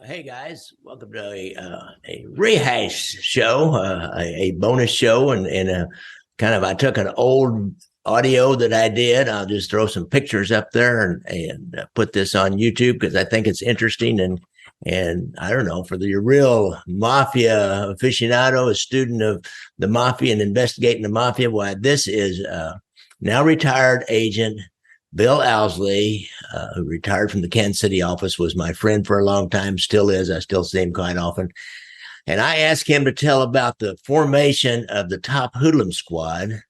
Hey guys, welcome to a rehash show, a bonus show, and I took an old audio that I did. I'll just throw some pictures up there and put this on YouTube because I think it's interesting and I don't know, for the real mafia aficionado, a student of the mafia and investigating the mafia. Why this is now retired agent Bill Ouseley, who retired from the Kansas City office, was my friend for a long time, still is. I still see him quite often. And I asked him to tell about the formation of the Top Hoodlum Squad,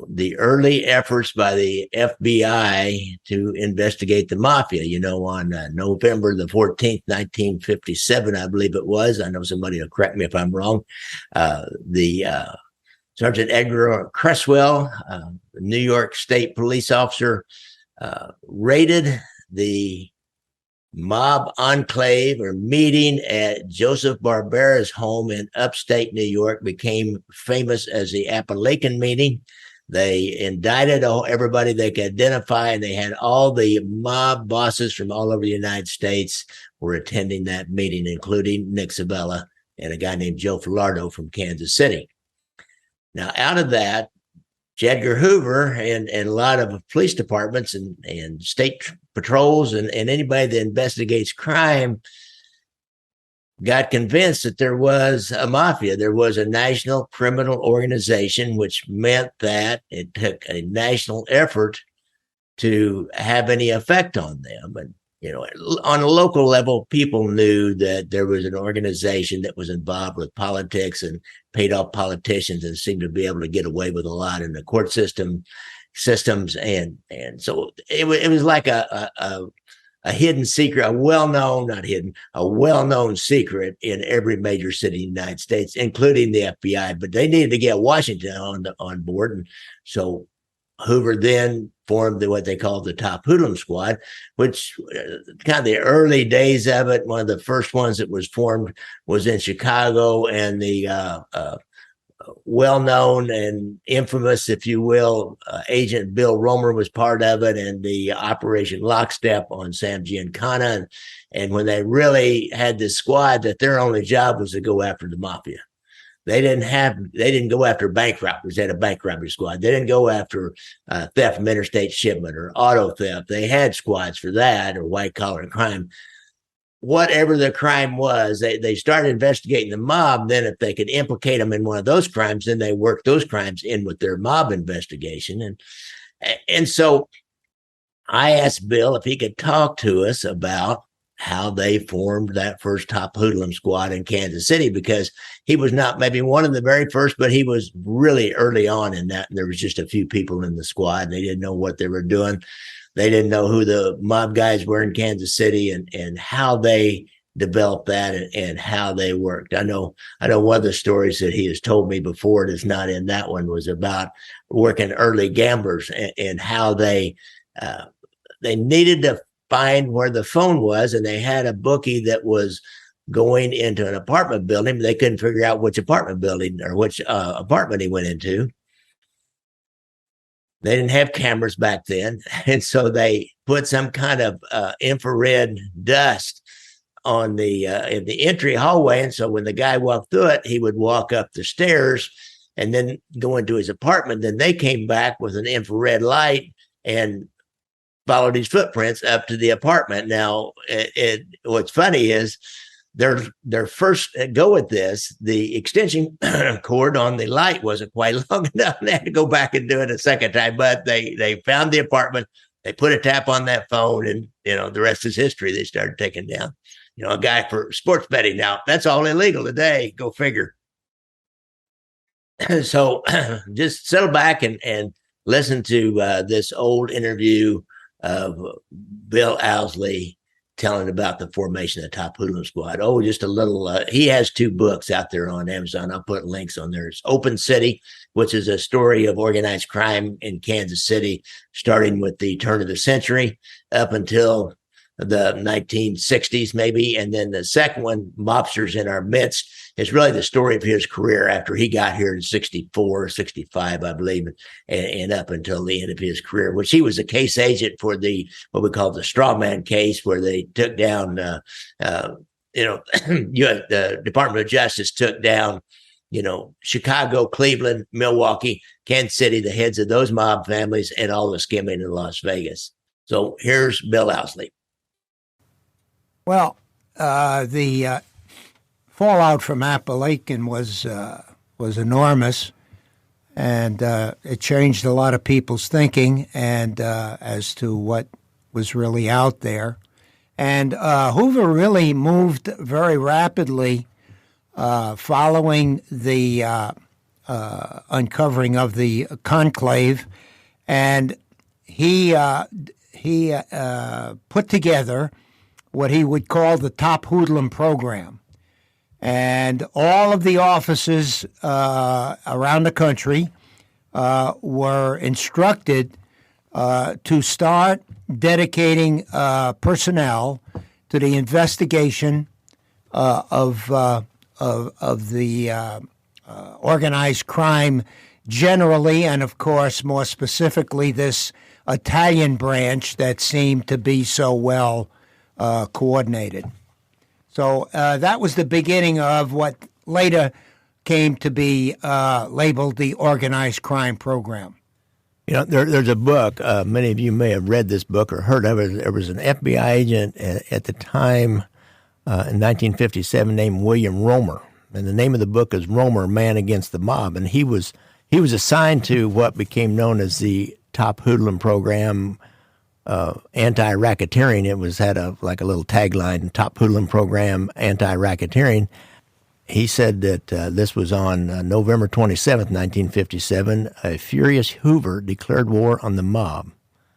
the early efforts by the FBI to investigate the mafia, on November the 14th, 1957, I believe it was. I know somebody will correct me if I'm wrong. The Sergeant Edgar Cresswell, New York State police officer, raided the mob enclave or meeting at Joseph Barbera's home in upstate New York, became famous as the Apalachin meeting. They indicted everybody they could identify, and they had all the mob bosses from all over the United States were attending that meeting, including Nick Sabella and a guy named Joe Filardo from Kansas City. Now, out of that, J. Edgar Hoover and a lot of police departments and state patrols and anybody that investigates crime got convinced that there was a mafia. There was a national criminal organization, which meant that it took a national effort to have any effect on them. And on a local level, people knew that there was an organization that was involved with politics and paid off politicians and seemed to be able to get away with a lot in the court systems. And so it was like a hidden secret, a well-known secret in every major city in the United States, including the FBI. But they needed to get Washington on board. And so Hoover then formed what they called the Top Hoodlum Squad, which kind of the early days of it, one of the first ones that was formed was in Chicago, and the well-known and infamous, if you will, Agent Bill Romer was part of it, and the Operation Lockstep on Sam Giancana. And when they really had this squad, that their only job was to go after the mafia. They didn't go after bank robbers. They had a bank robbery squad. They didn't go after theft from interstate shipment or auto theft. They had squads for that, or white collar crime. Whatever the crime was, they started investigating the mob. Then if they could implicate them in one of those crimes, then they worked those crimes in with their mob investigation. And so I asked Bill if he could talk to us about how they formed that first Top Hoodlum Squad in Kansas City, because he was not maybe one of the very first, but he was really early on in that. And there was just a few people in the squad. They didn't know what they were doing. They didn't know who the mob guys were in Kansas City and how they developed that and how they worked. I know one of the stories that he has told me before, it is not in that one, was about working early gamblers and how they needed to find where the phone was, and they had a bookie that was going into an apartment building. They couldn't figure out which apartment building or which apartment he went into. They didn't have cameras back then, and so they put some kind of infrared dust on the in the entry hallway. And so when the guy walked through it, he would walk up the stairs and then go into his apartment. Then they came back with an infrared light and followed his footprints up to the apartment. Now, what's funny is their first go at this, the extension cord on the light wasn't quite long enough. They had to go back and do it a second time, but they found the apartment. They put a tap on that phone, and the rest is history. They started taking down, a guy for sports betting. Now that's all illegal today. Go figure. So just settle back and listen to this old interview of Bill Ouseley telling about the formation of the Top Hoodlum Squad. Oh, just a little, he has 2 books out there on Amazon. I'll put links on there. It's Open City, which is a story of organized crime in Kansas City, starting with the turn of the century up until the 1960s, maybe. And then the second one, Mobsters in Our Midst, is really the story of his career after he got here in 64, 65, I believe, and up until the end of his career, which he was a case agent for what we call the straw man case, where they took down The Department of Justice took down, Chicago, Cleveland, Milwaukee, Kansas City, the heads of those mob families, and all the skimming in Las Vegas. So here's Bill Ouseley. Well, the fallout from Apalachin was enormous, and it changed a lot of people's thinking and as to what was really out there. And Hoover really moved very rapidly following the uncovering of the conclave, and he put together what he would call the Top Hoodlum Program. And all of the offices around the country were instructed to start dedicating personnel to the investigation of the organized crime generally, and of course, more specifically, this Italian branch that seemed to be so well coordinated. So that was the beginning of what later came to be labeled the Organized Crime Program. There's a book, many of you may have read this book or heard of it. There was an FBI agent at the time in 1957 named William Romer. And the name of the book is Romer, Man Against the Mob. And he was assigned to what became known as the Top Hoodlum Program, anti-racketeering. It had a little tagline, Top Hoodlum Program, anti-racketeering. He said that this was on November 27th, 1957. A furious Hoover declared war on the mob.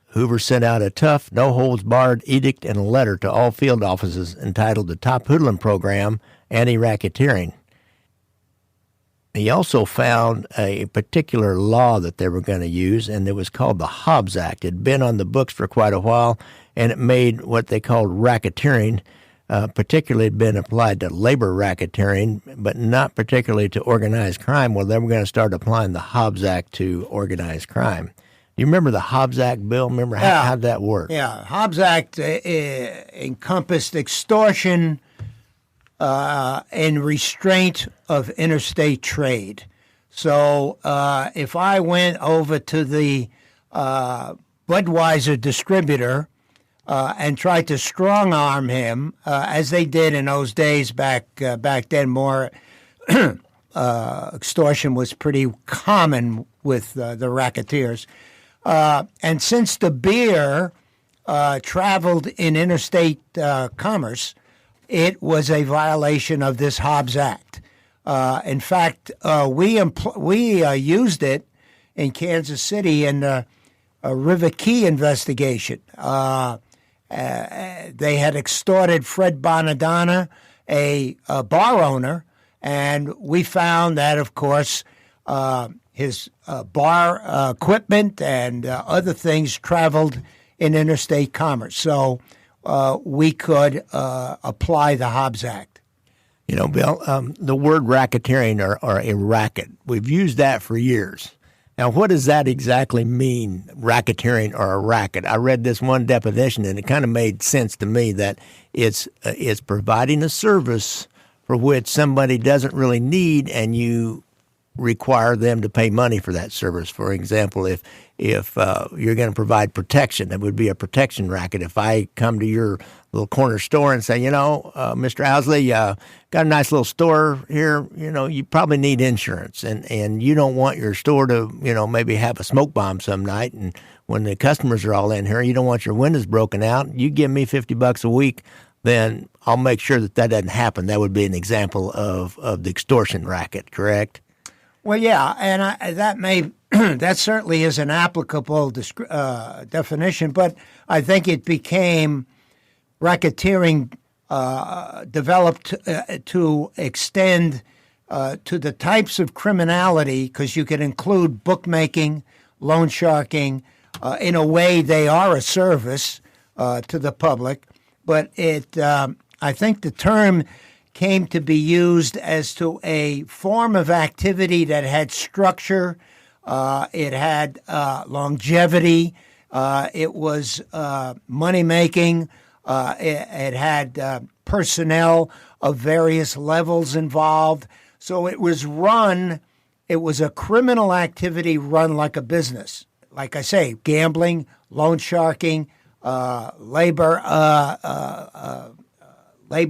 Hoover sent out a tough, no-holds-barred edict and a letter to all field offices entitled the Top Hoodlum Program, Anti-Racketeering. He also found a particular law that they were going to use, and it was called the Hobbs Act. It had been on the books for quite a while, and it made what they called racketeering. Particularly had been applied to labor racketeering, but not particularly to organized crime. Well, they were going to start applying the Hobbs Act to organized crime. Do you remember the Hobbs Act, Bill? Remember how that worked? Yeah, Hobbs Act encompassed extortion and restraint of interstate trade. So if I went over to the Budweiser distributor and tried to strong-arm him, as they did in those days back then, more extortion was pretty common with the racketeers. And since the beer traveled in interstate commerce, it was a violation of this Hobbs Act. In fact, we used it in Kansas City in the River Key investigation. They had extorted Fred Bonadonna, a bar owner, and we found that, of course, his bar equipment and other things traveled in interstate commerce. So we could apply the Hobbs Act. Bill, the word racketeering or a racket, we've used that for years. Now, what does that exactly mean, racketeering or a racket? I read this one definition, and it kind of made sense to me that it's providing a service for which somebody doesn't really need, and you require them to pay money for that service. For example, if you're going to provide protection, that would be a protection racket. If I come to your little corner store and say, Mr. Ouseley, got a nice little store here, you probably need insurance, and you don't want your store to, maybe have a smoke bomb some night, and when the customers are all in here, you don't want your windows broken out. You give me $50 a week, then I'll make sure that doesn't happen. That would be an example of the extortion racket, correct? Well, yeah, and that certainly is an applicable definition, but I think it became racketeering developed to extend to the types of criminality, because you could include bookmaking, loan sharking. In a way, they are a service to the public, but I think the term came to be used as to a form of activity that had structure, it had longevity, it was money-making, it had personnel of various levels involved. So it was a criminal activity run like a business. Like I say, gambling, loan sharking, labor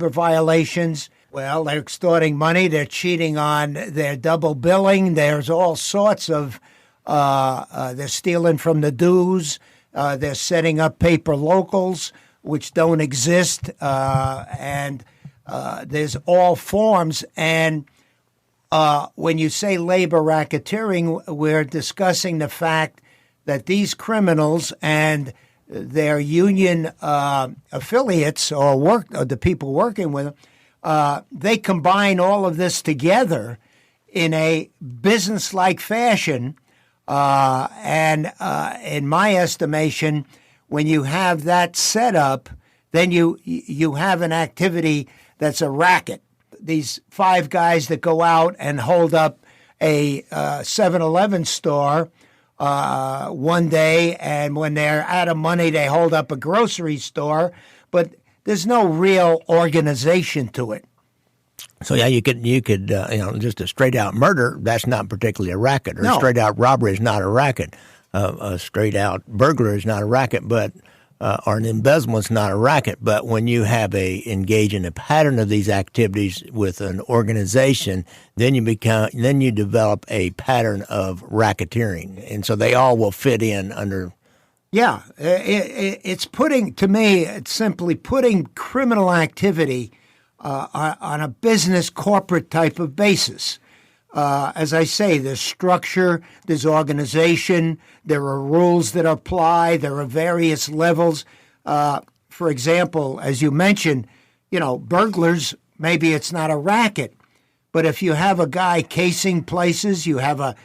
violations. Well, they're extorting money. They're cheating on their double billing. There's all sorts of, they're stealing from the dues. They're setting up paper locals, which don't exist. And there's all forms. And when you say labor racketeering, we're discussing the fact that these criminals and their union affiliates or the people working with them, they combine all of this together in a business-like fashion. And in my estimation, when you have that set up, then you have an activity that's a racket. These 5 guys that go out and hold up a 7-Eleven store one day, and when they're out of money, they hold up a grocery store, but there's no real organization to it. So yeah, you could just a straight out murder, that's not particularly a racket, or No. a straight out robbery is not a racket. A straight out burglar is not a racket, but or an embezzlement is not a racket. But when you have engage in a pattern of these activities with an organization, then you develop a pattern of racketeering, and so they all will fit in under. Yeah, it's simply putting criminal activity on a business corporate type of basis. As I say, there's structure, there's organization, there are rules that apply, there are various levels. For example, as you mentioned, burglars, maybe it's not a racket, but if you have a guy casing places, you have a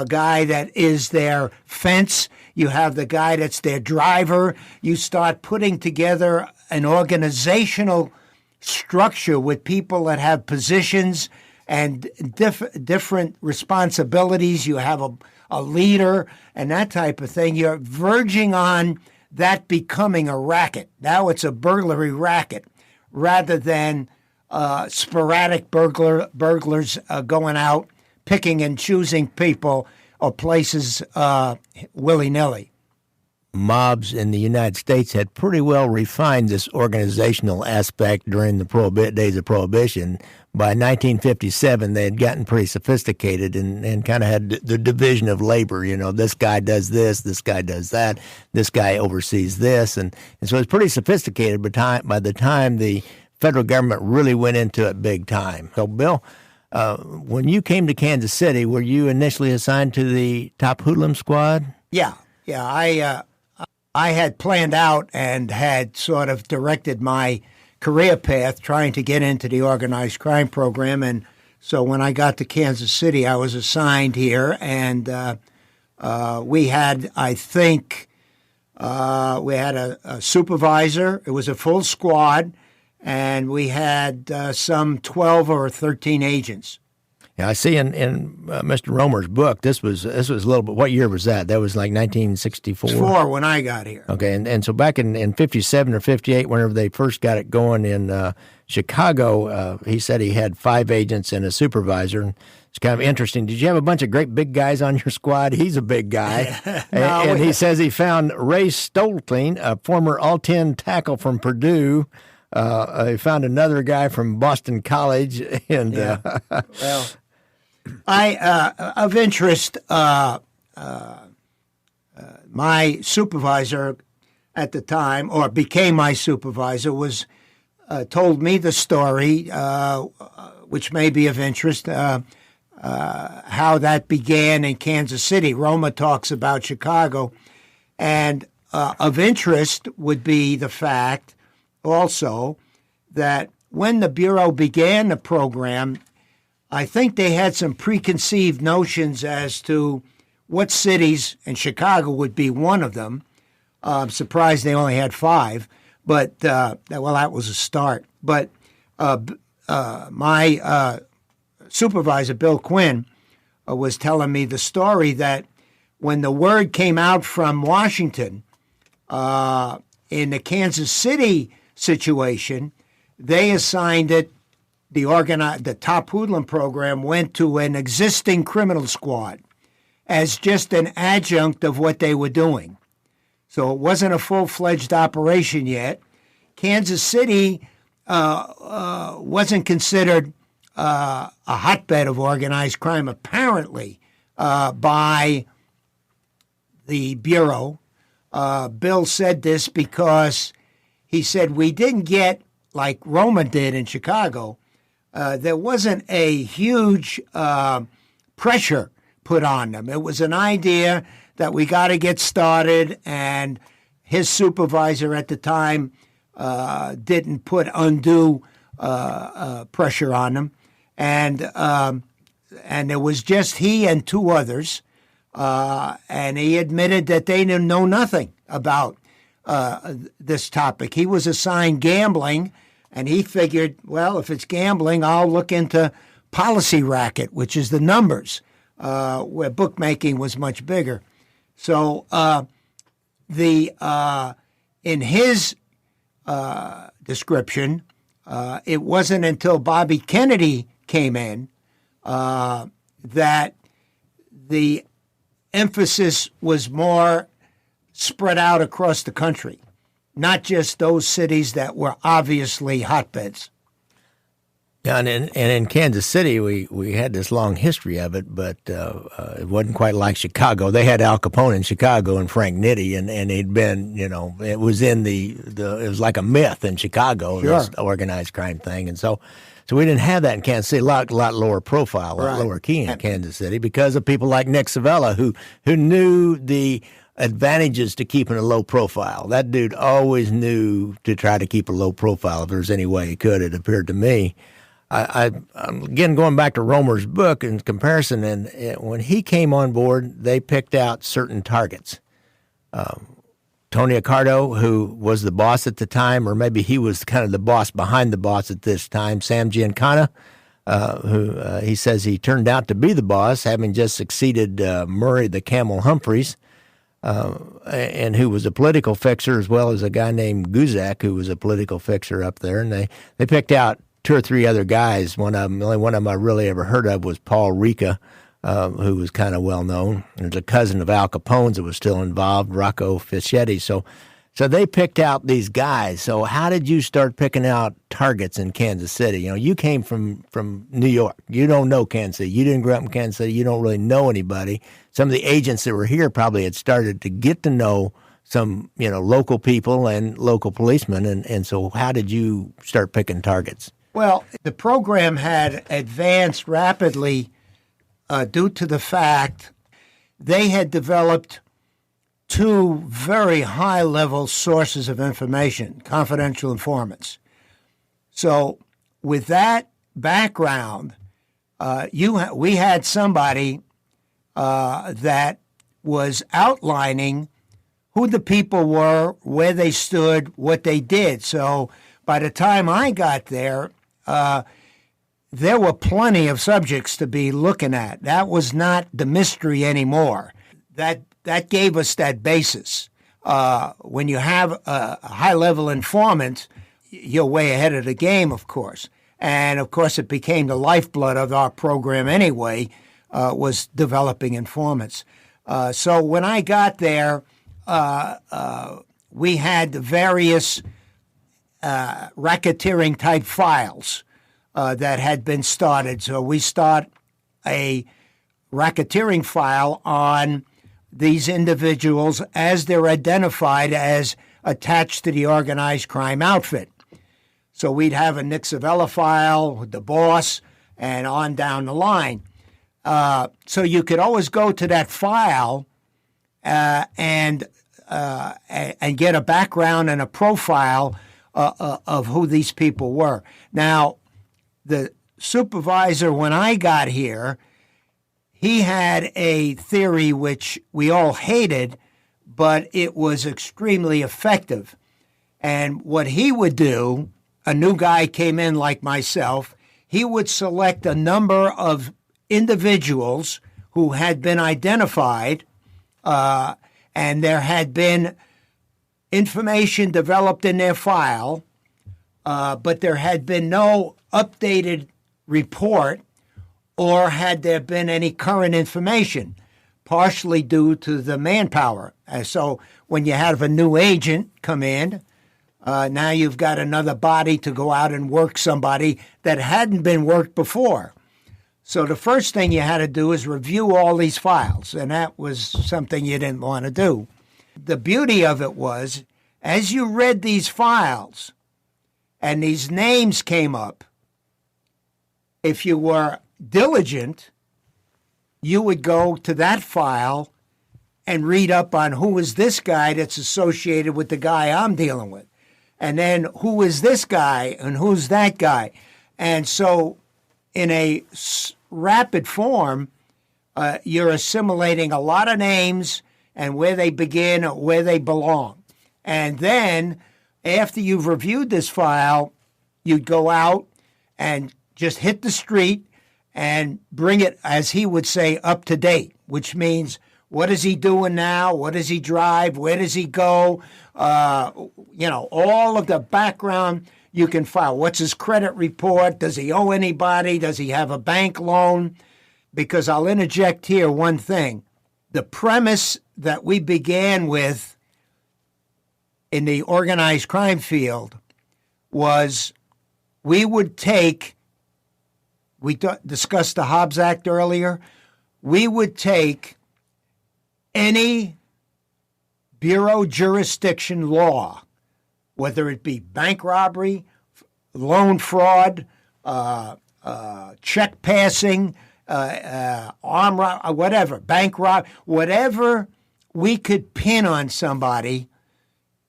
guy that is their fence, you have the guy that's their driver, you start putting together an organizational structure with people that have positions and different responsibilities. You have a leader and that type of thing. You're verging on that becoming a racket. Now it's a burglary racket rather than sporadic burglars going out, picking and choosing people or places willy-nilly. Mobs in the United States had pretty well refined this organizational aspect during the days of Prohibition. By 1957, they had gotten pretty sophisticated and kind of had the division of labor. This guy does this guy does that, this guy oversees this. And so it's pretty sophisticated by the time the federal government really went into it big time. So, Bill, when you came to Kansas City, were you initially assigned to the Top Hoodlum Squad? Yeah. I had planned out and had sort of directed my career path trying to get into the organized crime program. And so when I got to Kansas City, I was assigned here. And we had, I think, a supervisor. It was a full squad. And we had some 12 or 13 agents. Yeah, I see in Mr. Romer's book, this was a little bit. What year was that? That was like 1964. 64 when I got here. Okay, and so back in 57 or 58, whenever they first got it going in Chicago, he said he had 5 agents and a supervisor. And it's kind of interesting. Did you have a bunch of great big guys on your squad? He's a big guy. and he says he found Ray Stolting, a former all-10 tackle from Purdue. He found another guy from Boston College. And well, of interest, my supervisor at the time, or became my supervisor, was told me the story, which may be of interest, how that began in Kansas City. Roma talks about Chicago. And of interest would be the fact also that when the Bureau began the program, I think they had some preconceived notions as to what cities, and Chicago would be one of them. I'm surprised they only had 5, but, that was a start. But my supervisor, Bill Quinn, was telling me the story that when the word came out from Washington in the Kansas City situation, they assigned it. The Top Hoodlum Program went to an existing criminal squad as just an adjunct of what they were doing. So it wasn't a full-fledged operation yet. Kansas City wasn't considered a hotbed of organized crime, apparently, by the Bureau. Bill said this because he said, we didn't get, like Roma did in Chicago, there wasn't a huge pressure put on them. It was an idea that we got to get started, and his supervisor at the time didn't put undue pressure on them. And it was just he and two others, and he admitted that they didn't know nothing about this topic. He was assigned gambling, and he figured, well, if it's gambling, I'll look into policy racket, which is the numbers, where bookmaking was much bigger. So in his description, it wasn't until Bobby Kennedy came in that the emphasis was more spread out across the country, not just those cities that were obviously hotbeds. Yeah, and in Kansas City, we had this long history of it, but it wasn't quite like Chicago. They had Al Capone in Chicago and Frank Nitti, and he'd been, it was in it was like a myth in Chicago, sure, this organized crime thing, and so we didn't have that in Kansas City. A lot lower profile, a lot lower key in Kansas City because of people like Nick Savella who knew the advantages to keeping a low profile. That dude always knew to try to keep a low profile if there's any way he could. It appeared to me. I'm again going back to Romer's book in comparison, and when he came on board, they picked out certain targets. Tony Accardo, who was the boss at the time, or maybe he was kind of the boss behind the boss at this time, Sam Giancana, who he says he turned out to be the boss, having just succeeded Murray the Camel Humphreys, and who was a political fixer, as well as a guy named Guzak, who was a political fixer up there. And they picked out two or three other guys. The only one of them I really ever heard of was Paul Rica, who was kind of well known. There's a cousin of Al Capone's that was still involved, Rocco Fischetti. So they picked out these guys. So how did you start picking out targets in Kansas City? You came from New York. You don't know Kansas City. You didn't grow up in Kansas City. You don't really know anybody. Some of the agents that were here probably had started to get to know some, local people and local policemen. And so how did you start picking targets? Well, the program had advanced rapidly due to the fact they had developed two very high-level sources of information, confidential informants. So with that background, we had somebody that was outlining who the people were, where they stood, what they did. So by the time I got there, there were plenty of subjects to be looking at. That was not the mystery anymore. That gave us that basis. When you have a high-level informant, you're way ahead of the game, of course. And, of course, it became the lifeblood of our program anyway, was developing informants. So when I got there, we had the various racketeering-type files that had been started. So we start a racketeering file on these individuals as they're identified as attached to the organized crime outfit. So we'd have a Nick Savella file, the boss, and on down the line. So you could always go to that file and get a background and a profile of who these people were. Now, the supervisor, when I got here, he had a theory which we all hated, but it was extremely effective. And what he would do, a new guy came in like myself, he would select a number of individuals who had been identified, and there had been information developed in their file but there had been no updated report, or had there been any current information, partially due to the manpower. So when you have a new agent come in, now you've got another body to go out and work somebody that hadn't been worked before. So the first thing you had to do is review all these files, and that was something you didn't want to do. The beauty of it was, as you read these files and these names came up, if you were diligent, you would go to that file and read up on who is this guy that's associated with the guy I'm dealing with. And then who is this guy and who's that guy? And so in a rapid form, you're assimilating a lot of names and where they begin or where they belong. And then after you've reviewed this file, you'd go out and just hit the street and bring it, as he would say, up to date, which means what is he doing now? What does he drive? Where does he go? All of the background you can file. What's his credit report? Does he owe anybody? Does he have a bank loan? Because I'll interject here one thing. The premise that we began with in the organized crime field was we would take, we discussed the Hobbs Act earlier, we would take any bureau jurisdiction law, whether it be bank robbery, loan fraud, check passing, arm robbery, whatever, bank rob, whatever we could pin on somebody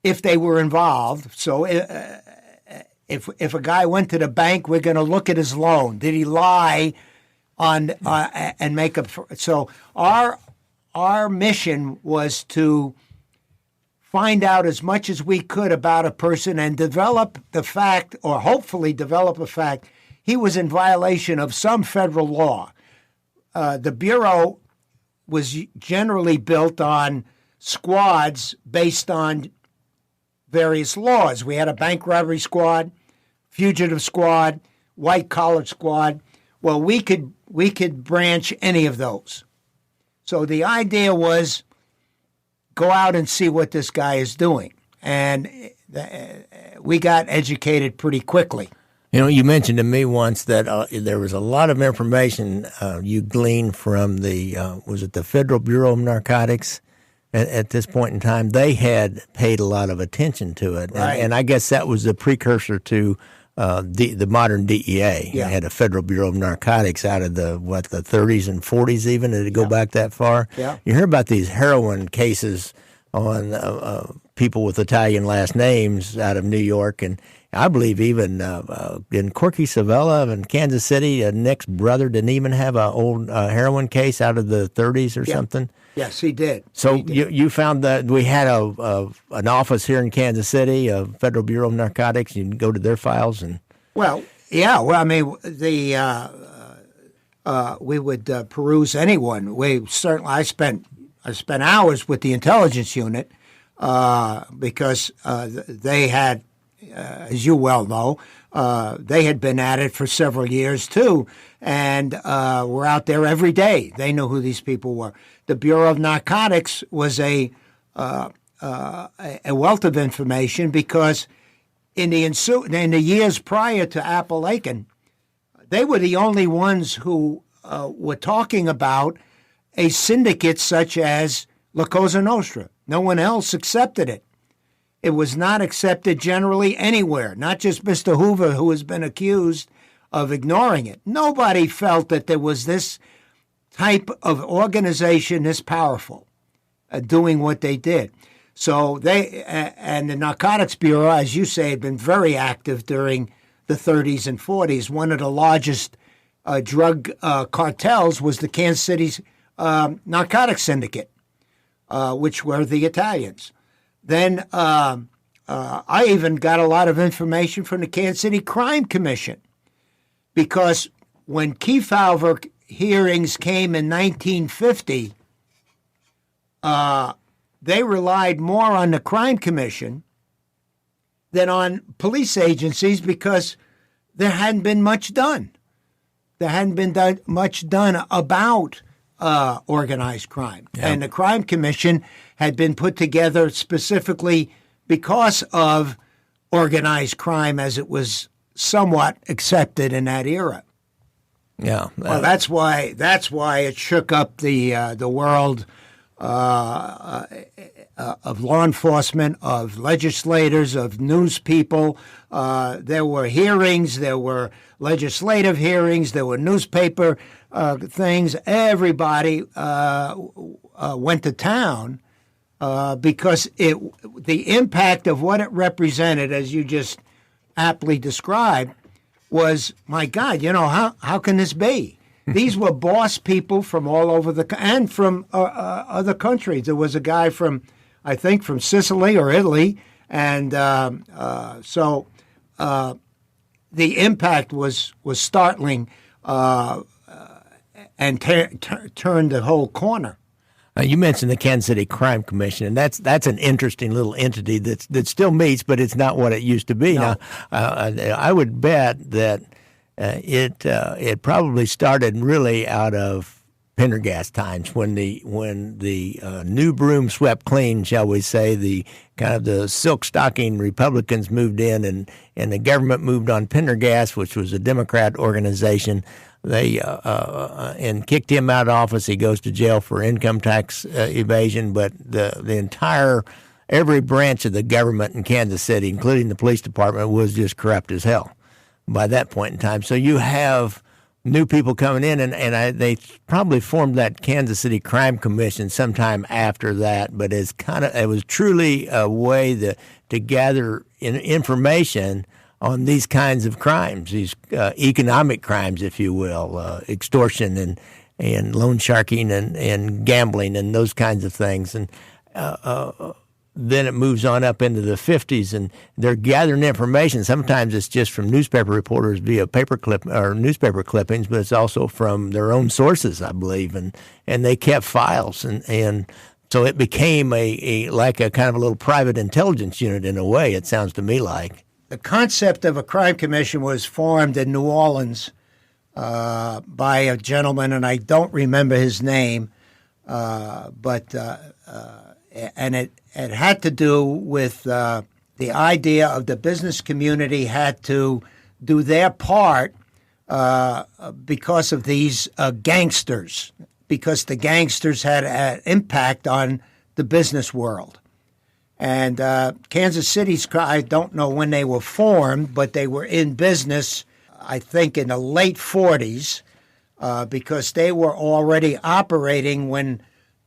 if they were involved. So if a guy went to the bank, we're going to look at his loan. Did he lie on and make up? So our mission was to find out as much as we could about a person and develop the fact, or hopefully develop a fact, he was in violation of some federal law. The Bureau was generally built on squads based on various laws. We had a bank robbery squad, fugitive squad, white-collar squad. Well, we could branch any of those. So the idea was go out and see what this guy is doing. And we got educated pretty quickly. You mentioned to me once that there was a lot of information you gleaned from was it the Federal Bureau of Narcotics? At this point in time, they had paid a lot of attention to it. Right. And I guess that was the precursor to the modern DEA. Yeah. It had a Federal Bureau of Narcotics out of the 30s and 40s even. Did it go back that far? Yeah. You hear about these heroin cases on people with Italian last names out of New York, and I believe even in Corky Savella in Kansas City, Nick's brother didn't even have an old heroin case out of the 30s or something. Yes, he did. So you found that we had an office here in Kansas City, a Federal Bureau of Narcotics. You can go to their files and. Well, yeah. Well, I mean, we would peruse anyone. I spent hours with the intelligence unit because they had, as you well know, they had been at it for several years too, and were out there every day. They knew who these people were. The Bureau of Narcotics was a wealth of information because in the years prior to Apalachin, they were the only ones who were talking about a syndicate such as La Cosa Nostra. No one else accepted it. It was not accepted generally anywhere, not just Mr. Hoover, who has been accused of ignoring it. Nobody felt that there was this type of organization this powerful doing what they did. So and the Narcotics Bureau, as you say, had been very active during the 30s and 40s. One of the largest drug cartels was the Kansas City's narcotics syndicate, which were the Italians. Then I even got a lot of information from the Kansas City Crime Commission, because when Kefauver hearings came in 1950, they relied more on the Crime Commission than on police agencies because there hadn't been much done. There hadn't been much done about organized crime. Yeah. And the Crime Commission had been put together specifically because of organized crime as it was somewhat accepted in that era. Yeah. Well, that's why it shook up the world of law enforcement, of legislators, of news people. There were hearings, there were legislative hearings, there were newspaper things. Everybody went to town because the impact of what it represented, as you just aptly described, was, my God, how can this be? These were boss people from all over and from other countries. There was a guy from, I think, from Sicily or Italy, and so the impact was startling and turned the whole corner. You mentioned the Kansas City Crime Commission, and that's an interesting little entity that still meets, but it's not what it used to be. No. Now, I would bet that it probably started really out of Pendergast times when the new broom swept clean, shall we say, the kind of the silk stocking Republicans moved in, and the government moved on Pendergast, which was a Democrat organization. They and kicked him out of office. He goes to jail for income tax evasion. But the entire every branch of the government in Kansas City, including the police department, was just corrupt as hell by that point in time. So you have new people coming in, and they probably formed that Kansas City Crime Commission sometime after that. But it was truly a way to gather information on these kinds of crimes, these economic crimes, if you will, extortion and loan sharking and gambling and those kinds of things. And then it moves on up into the 50s, and they're gathering information. Sometimes it's just from newspaper reporters via paperclip or newspaper clippings, but it's also from their own sources, I believe. And they kept files, and so it became like a kind of a little private intelligence unit in a way. It sounds to me like. The concept of a crime commission was formed in New Orleans by a gentleman, and I don't remember his name, but it had to do with the idea of the business community had to do their part because of these gangsters, because the gangsters had an impact on the business world. And Kansas City's, I don't know when they were formed, but they were in business, I think, in the late 40s, because they were already operating when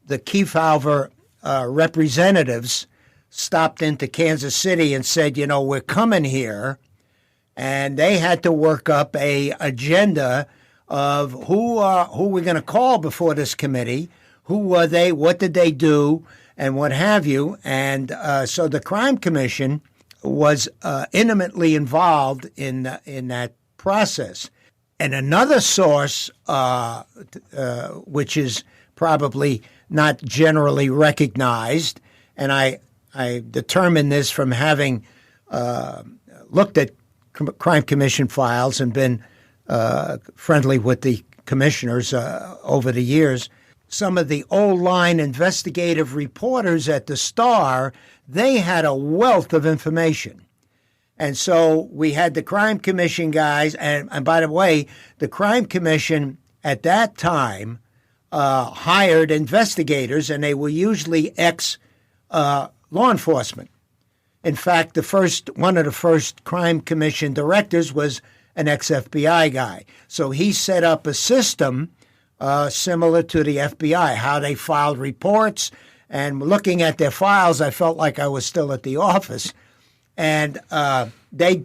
the Kefauver representatives stopped into Kansas City and said, we're coming here. And they had to work up a agenda of who we're going to call before this committee, who were they, what did they do, and what have you. And so the Crime Commission was intimately involved in that process. And another source, which is probably not generally recognized, and I determined this from having looked at Crime Commission files and been friendly with the commissioners over the years. Some of the old-line investigative reporters at the Star, they had a wealth of information. And so we had the Crime Commission guys, and by the way, the Crime Commission at that time hired investigators, and they were usually ex-law enforcement. In fact, one of the first Crime Commission directors was an ex-FBI guy. So he set up a system similar to the FBI, how they filed reports. And looking at their files, I felt like I was still at the office. And they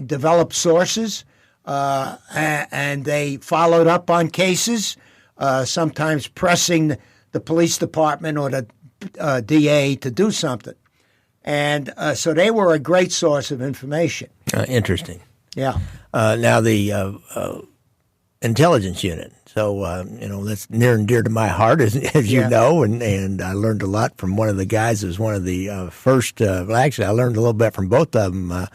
developed sources, and they followed up on cases, sometimes pressing the police department or the DA to do something. And so they were a great source of information. Interesting. Yeah. Now, intelligence unit. So, that's near and dear to my heart, as you know, and I learned a lot from one of the guys who was one of the first. Actually, I learned a little bit from both of them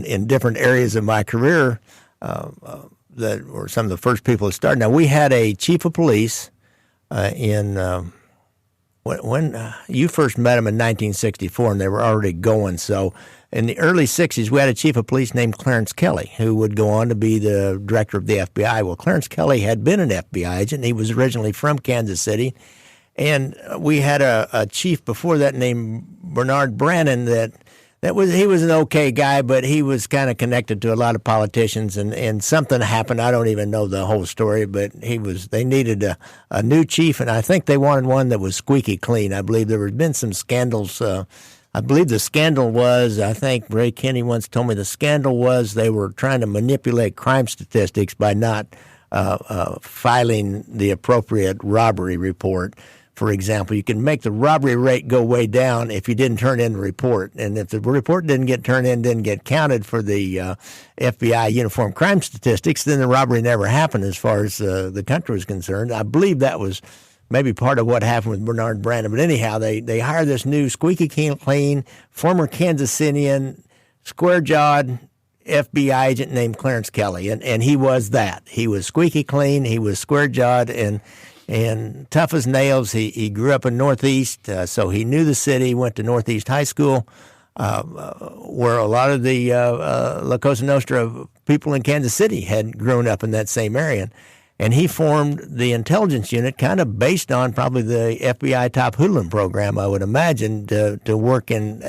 in different areas of my career that were some of the first people that started. Now, we had a chief of police when you first met him in 1964, and they were already going. So in the early 60s, we had a chief of police named Clarence Kelly, who would go on to be the director of the FBI. Well, Clarence Kelly had been an FBI agent. He was originally from Kansas City. And we had a chief before that named Bernard Brannon he was an okay guy, but he was kind of connected to a lot of politicians, and something happened. I don't even know the whole story, but they needed a new chief, and I think they wanted one that was squeaky clean. I believe there had been some scandals. I believe the scandal was, I think Ray Kinney once told me the scandal was they were trying to manipulate crime statistics by not filing the appropriate robbery report. For example, you can make the robbery rate go way down if you didn't turn in the report. And if the report didn't get turned in, didn't get counted for the FBI uniform crime statistics, then the robbery never happened as far as the country was concerned. I believe that was maybe part of what happened with Bernard Brannon. But anyhow, they hired this new squeaky clean, former Kansas Cityan, square-jawed FBI agent named Clarence Kelly. And he was that. He was squeaky clean. He was square-jawed and tough as nails. He grew up in Northeast, so he knew the city, went to Northeast High School, where a lot of the La Cosa Nostra people in Kansas City had grown up in that same area. And he formed the intelligence unit kind of based on probably the FBI Top Hoodlum Program, I would imagine, to work in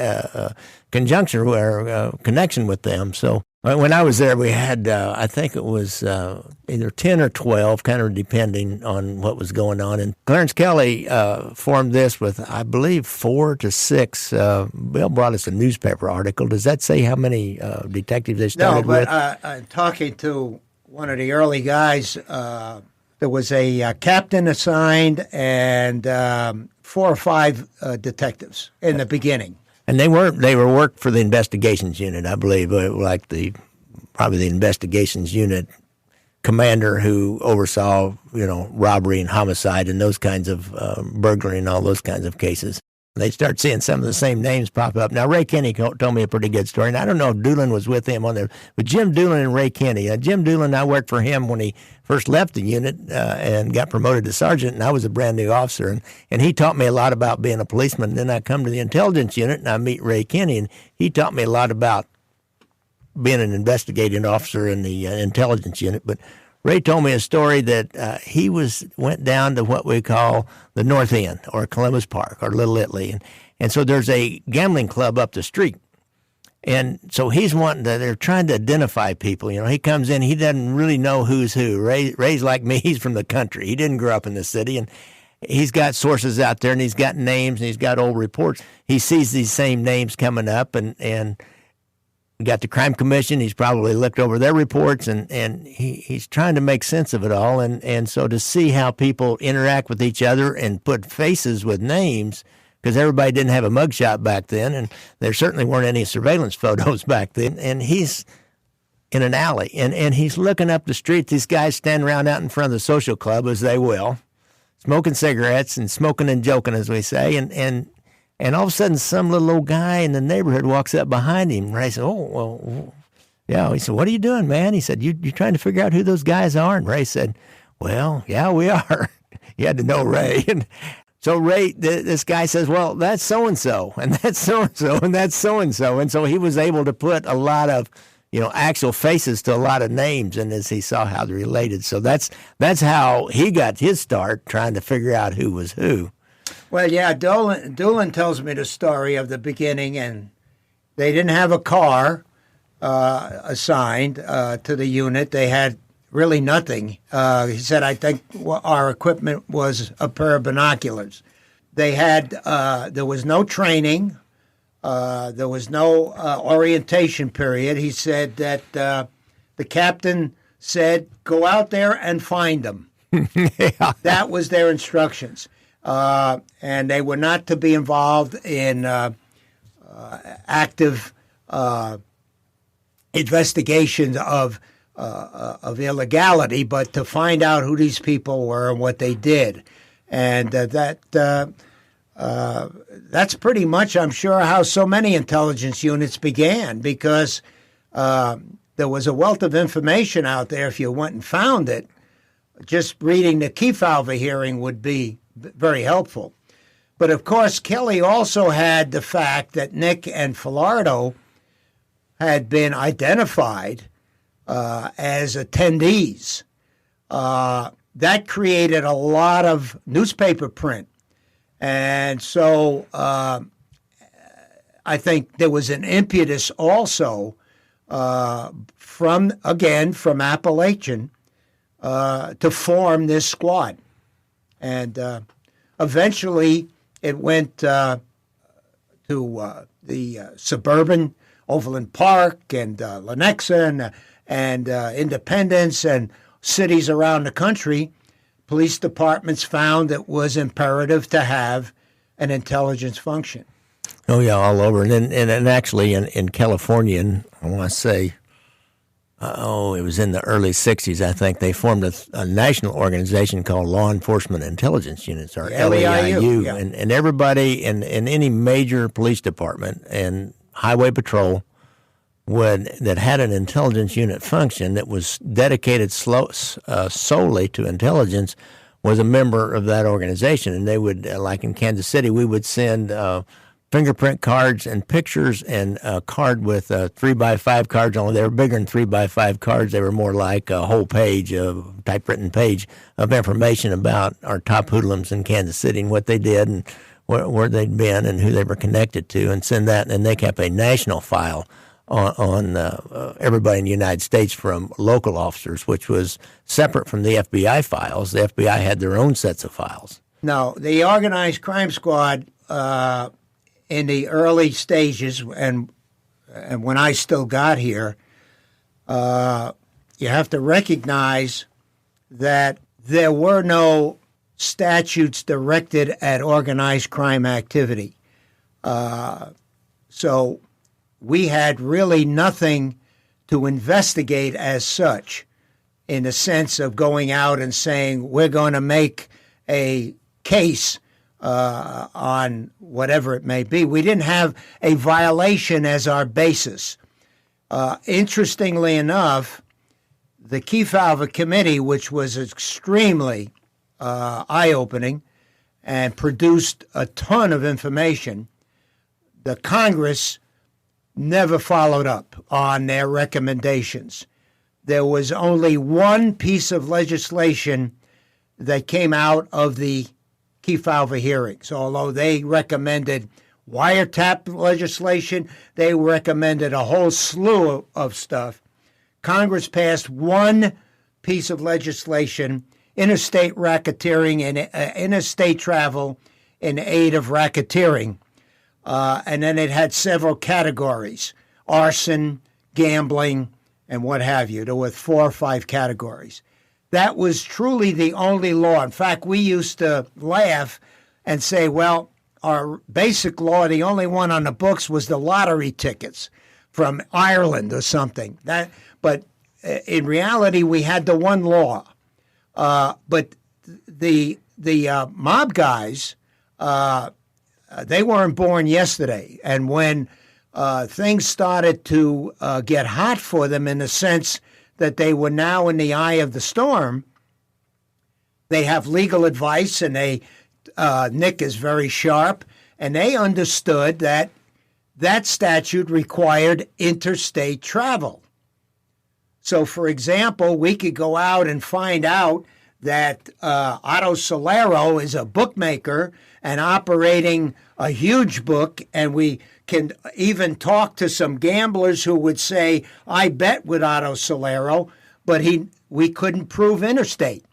conjunction or connection with them. So when I was there, we had, I think it was either 10 or 12, kind of depending on what was going on. And Clarence Kelly formed this with, I believe, 4 to 6. Bill brought us a newspaper article. Does that say how many detectives they started with? No, but talking to one of the early guys, there was a captain assigned and 4 or 5 detectives in the beginning. And they were worked for the investigations unit, I believe, like probably the investigations unit commander who oversaw, robbery and homicide and those kinds of burglary and all those kinds of cases. They start seeing some of the same names pop up. Now, Ray Kinney told me a pretty good story, and I don't know if Doolin was with him on there, but Jim Doolin and Ray Kinney. Jim Doolin, I worked for him when he first left the unit and got promoted to sergeant, and I was a brand new officer, and he taught me a lot about being a policeman. And then I come to the intelligence unit, and I meet Ray Kinney, and he taught me a lot about being an investigating officer in the intelligence unit. But Ray told me a story that he went down to what we call the North End or Columbus Park or Little Italy. And so there's a gambling club up the street. And so they're trying to identify people. He comes in, he doesn't really know who's who. Ray's like me, he's from the country. He didn't grow up in the city. And he's got sources out there and he's got names and he's got old reports. He sees these same names coming up and got the crime commission. He's probably looked over their reports and he's trying to make sense of it all. And so to see how people interact with each other and put faces with names, because everybody didn't have a mugshot back then, and there certainly weren't any surveillance photos back then. And he's in an alley and he's looking up the street. These guys stand around out in front of the social club, as they will, smoking cigarettes and smoking and joking, as we say. And all of a sudden, some little old guy in the neighborhood walks up behind him. Ray said, "Oh, well, yeah." He said, "What are you doing, man?" He said, "You're trying to figure out who those guys are." And Ray said, "Well, yeah, we are." You had to know Ray. And so Ray, this guy says, "Well, that's so-and-so, and that's so-and-so, and that's so-and-so." And so he was able to put a lot of, actual faces to a lot of names, and as he saw how they're related. So that's how he got his start, trying to figure out who was who. Well, yeah, Doolin tells me the story of the beginning, and they didn't have a car assigned to the unit. They had really nothing. He said, I think our equipment was a pair of binoculars. They had, there was no training. There was no orientation period. He said that the captain said, go out there and find them. Yeah. That was their instructions. And they were not to be involved in active investigations of of illegality, but to find out who these people were and what they did. And that's pretty much, I'm sure, how so many intelligence units began, because there was a wealth of information out there. If you went and found it, just reading the Kefauver hearing would be very helpful. But, of course, Kelly also had the fact that Nick and Filardo had been identified as attendees. That created a lot of newspaper print. And so I think there was an impetus also from Appalachin to form this squad. And eventually it went to the suburban Overland Park and Lenexa and Independence and cities around the country. Police departments found it was imperative to have an intelligence function. Oh, yeah, all over. And actually in California, and I want to say, it was in the early 60s, I think, they formed a national organization called Law Enforcement Intelligence Units, or LEIU. Yeah. And everybody in any major police department and highway patrol that had an intelligence unit function that was dedicated solely to intelligence was a member of that organization. And they would, like in Kansas City, we would send fingerprint cards and pictures and a card with 3x5 cards, only they were bigger than 3x5 cards. They were more like a whole page, a typewritten page of information about our top hoodlums in Kansas City and what they did and where they'd been and who they were connected to, and send that. And they kept a national file on everybody in the United States from local officers, which was separate from the FBI files. The FBI had their own sets of files. Now, the organized crime squad in the early stages, and when I still got here, you have to recognize that there were no statutes directed at organized crime activity. So we had really nothing to investigate as such, in the sense of going out and saying, we're going to make a case on whatever it may be. We didn't have a violation as our basis. Interestingly enough, the Kefauver Committee, which was extremely eye-opening and produced a ton of information, the Congress never followed up on their recommendations. There was only one piece of legislation that came out of the Kefauver hearings. Although they recommended wiretap legislation, they recommended a whole slew of stuff. Congress passed one piece of legislation, interstate racketeering and interstate travel in aid of racketeering. And then it had several categories: arson, gambling, and what have you. There were 4 or 5 categories. That was truly the only law. In fact, we used to laugh and say, well, our basic law, the only one on the books was the lottery tickets from Ireland or something. But in reality, we had the one law. But the mob guys, they weren't born yesterday. And when things started to get hot for them, in the sense that they were now in the eye of the storm, they have legal advice, and Nick is very sharp, and they understood that that statute required interstate travel. So, for example, we could go out and find out that Otto Solero is a bookmaker and operating a huge book, and we can even talk to some gamblers who would say, I bet with Otto Solero, but we couldn't prove interstate.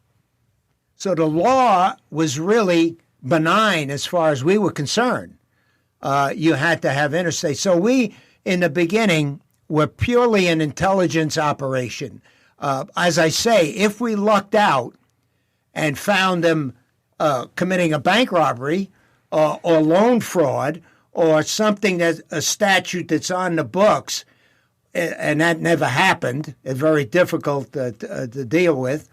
So the law was really benign as far as we were concerned. You had to have interstate. So we, in the beginning, were purely an intelligence operation. As I say, if we lucked out and found them committing a bank robbery or loan fraud or something, that a statute that's on the books, and that never happened. It's very difficult to deal with.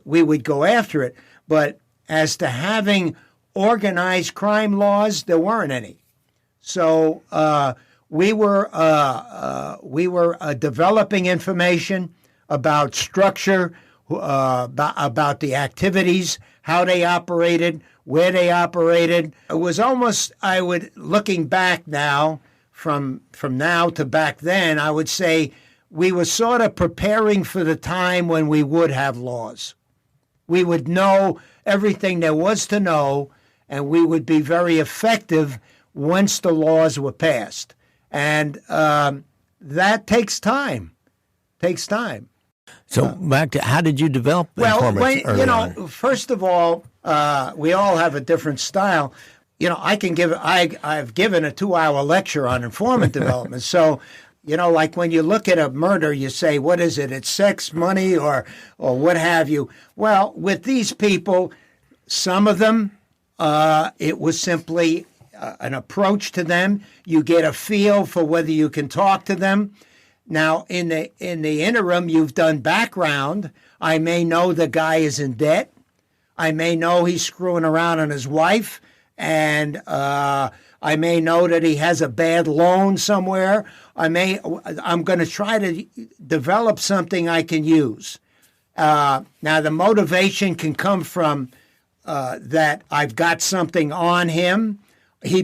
We would go after it. But as to having organized crime laws, there weren't any. So we were developing information about structure, about the activities, how they operated, where they operated. It was almost, looking back now, from now to back then, I would say we were sort of preparing for the time when we would have laws. We would know everything there was to know, and we would be very effective once the laws were passed. And that takes time. So back to, how did you develop Informants early on? First of all, we all have a different style. I've given a 2-hour lecture on informant development. So, like when you look at a murder, you say, what is it? It's sex, money, or what have you. Well, with these people, some of them, it was simply an approach to them. You get a feel for whether you can talk to them. Now, in the interim, you've done background. I may know the guy is in debt. I may know he's screwing around on his wife. And I may know that he has a bad loan somewhere. I'm going to try to develop something I can use. Now, the motivation can come from that I've got something on him, he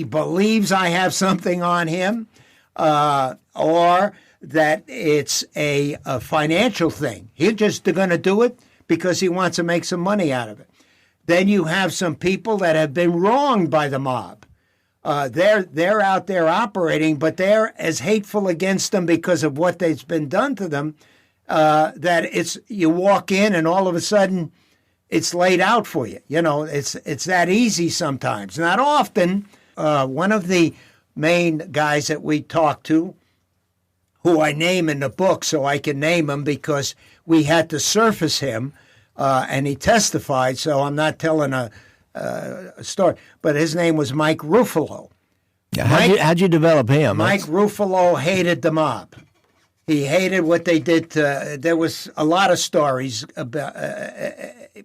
believes I have something on him, or that it's a financial thing. He's just going to do it because he wants to make some money out of it. Then you have some people that have been wronged by the mob. They're out there operating, but they're as hateful against them because of what has been done to them that you walk in and all of a sudden it's laid out for you. It's that easy sometimes. Not often. One of the main guys that we talked to, who I name in the book so I can name him because we had to surface him, and he testified, so I'm not telling a story. But his name was Mike Ruffalo. How'd you develop him? Mike Ruffalo hated the mob. He hated what they did to. There was a lot of stories about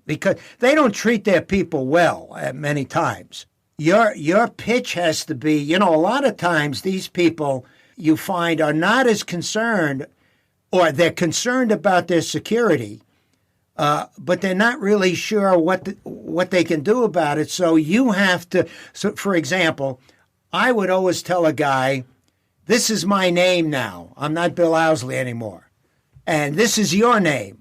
because they don't treat their people well at many times. Your pitch has to be. A lot of times these people you find are not as concerned, or they're concerned about their security. But they're not really sure what they can do about it. So you have to. So, for example, I would always tell a guy, "This is my name now. I'm not Bill Ouseley anymore, and this is your name."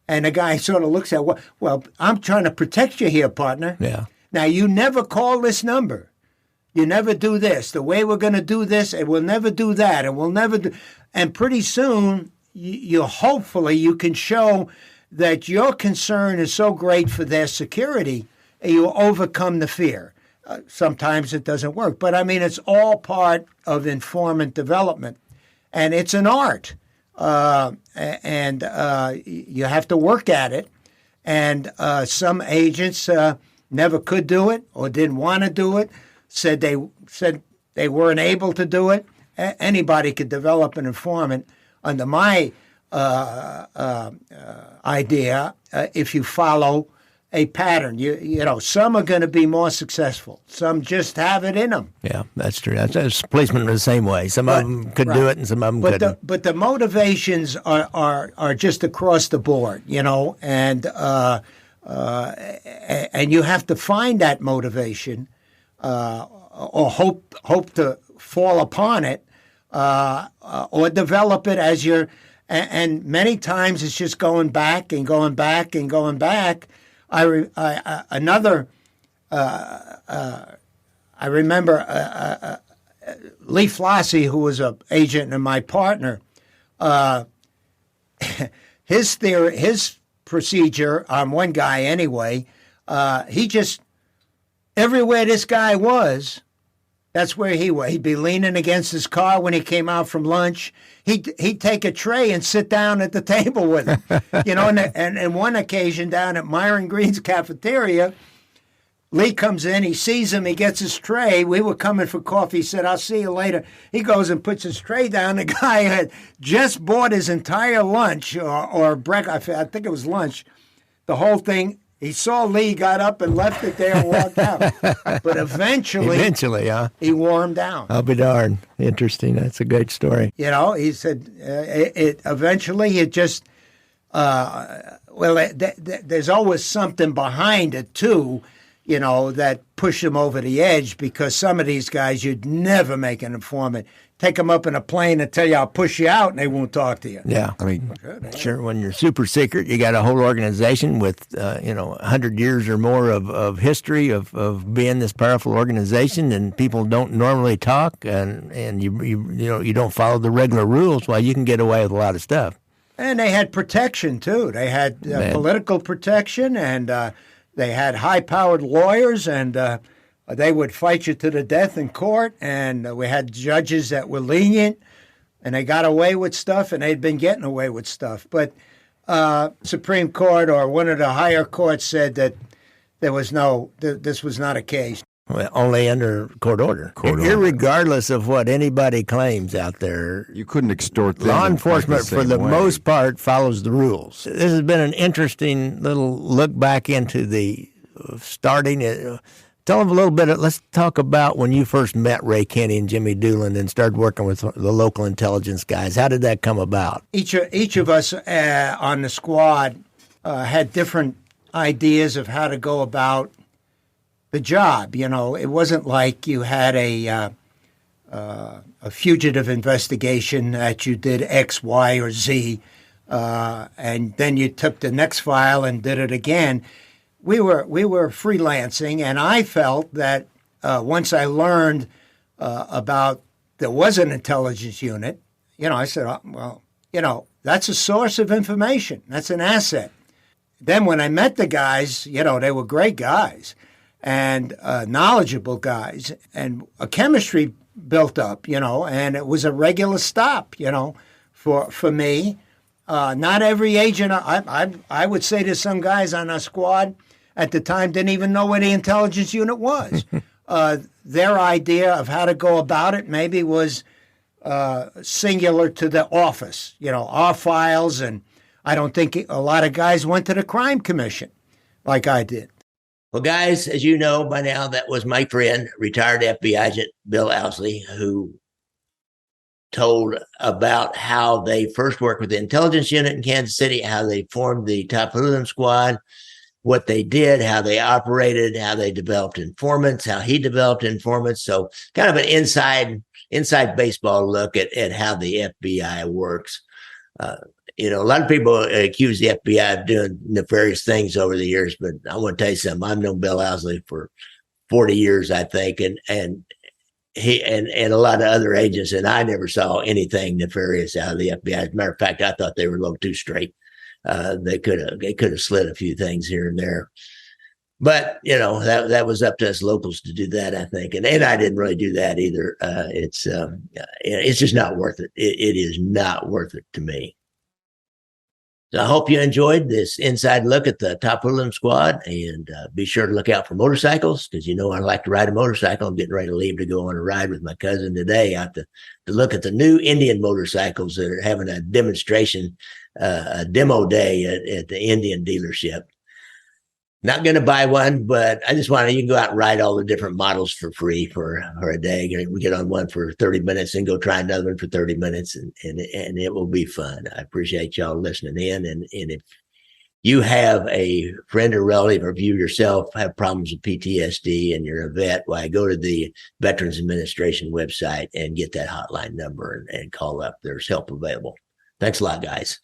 And the guy sort of looks at, "Well, I'm trying to protect you here, partner. Yeah. Now you never call this number. You never do this. The way we're going to do this, and we'll never do that, and we'll never do." And pretty soon, hopefully you can show that your concern is so great for their security, you overcome the fear. Sometimes it doesn't work. But, it's all part of informant development. And it's an art. And you have to work at it. And some agents never could do it or didn't want to do it, said they weren't able to do it. Anybody could develop an informant. Under my idea, if you follow a pattern, some are going to be more successful. Some just have it in them. Yeah, that's true. That's policemen are the same way. Some of them could do it, and some of them couldn't. But the motivations are just across the board, and you have to find that motivation, or hope to fall upon it, or develop it as you're. And many times it's just going back and going back and going back. I remember Lee Flossie, who was an agent and my partner. His procedure on one guy anyway. He just everywhere this guy was. That's where he was. He'd be leaning against his car when he came out from lunch. He'd take a tray and sit down at the table with him. And one occasion down at Myron Green's cafeteria, Lee comes in, he sees him, he gets his tray. We were coming for coffee. He said, I'll see you later. He goes and puts his tray down. The guy had just bought his entire lunch or breakfast. I think it was lunch. The whole thing. He saw Lee, got up and left it there and walked out. But eventually, huh? He wore him down. I'll be darned. Interesting. That's a great story. You know, he said eventually it just, there's always something behind it, too, you know, that pushed him over the edge, because some of these guys you'd never make an informant. Take them up in a plane and tell you, I'll push you out, and they won't talk to you. Yeah. I mean, sure, when you're super secret, you got a whole organization with, 100 years or more of history of being this powerful organization, and people don't normally talk, and you don't follow the regular rules. Well, you can get away with a lot of stuff. And they had protection, too. They had political protection, and they had high-powered lawyers, and they would fight you to the death in court, and we had judges that were lenient, and they got away with stuff, and they'd been getting away with stuff. But Supreme Court or one of the higher courts said that this was not a case. Well, only under court order. Irregardless of what anybody claims out there. You couldn't extort them. Law enforcement, for the most part, follows the rules. This has been an interesting little look back into the starting. Tell them a little bit. Let's talk about when you first met Ray Kenny and Jimmy Doolin and started working with the local intelligence guys. How did that come about? Each of us on the squad had different ideas of how to go about the job. You know, it wasn't like you had a fugitive investigation that you did X, Y, or Z, and then you took the next file and did it again. We were freelancing, and I felt that once I learned about there was an intelligence unit, I said, that's a source of information. That's an asset. Then when I met the guys, they were great guys and knowledgeable guys, and a chemistry built up, and it was a regular stop, for me. Not every agent, I would say to some guys on our squad at the time, didn't even know where the intelligence unit was. Their idea of how to go about it maybe was singular to the office, our files, and I don't think a lot of guys went to the crime commission like I did. Well, guys, as you know by now, that was my friend, retired FBI Agent Bill Ouseley, who told about how they first worked with the intelligence unit in Kansas City, how they formed the Top Hoodlum Squad, what they did, how they operated, how they developed informants, how he developed informants. So kind of an inside baseball look at how the FBI works. A lot of people accuse the FBI of doing nefarious things over the years, but I want to tell you something. I've known Bill Ouseley for 40 years, I think, and he and a lot of other agents, and I never saw anything nefarious out of the FBI. As a matter of fact, I thought they were a little too straight. They could have slid a few things here and there, but that was up to us locals to do that, I think, and I didn't really do that either. It's just not worth it. It is not worth it to me. So I hope you enjoyed this inside look at the Top Hoodlum Squad, and be sure to look out for motorcycles, because I like to ride a motorcycle. I'm getting ready to leave to go on a ride with my cousin today. I have to look at the new Indian motorcycles that are having a demonstration, a demo day at the Indian dealership. Not going to buy one, but I just you can go out and ride all the different models for free for a day. We get on one for 30 minutes and go try another one for 30 minutes, and it will be fun. I appreciate y'all listening in. And if you have a friend or relative, or if you yourself have problems with PTSD and you're a vet, go to the Veterans Administration website and get that hotline number and call up. There's help available. Thanks a lot, guys.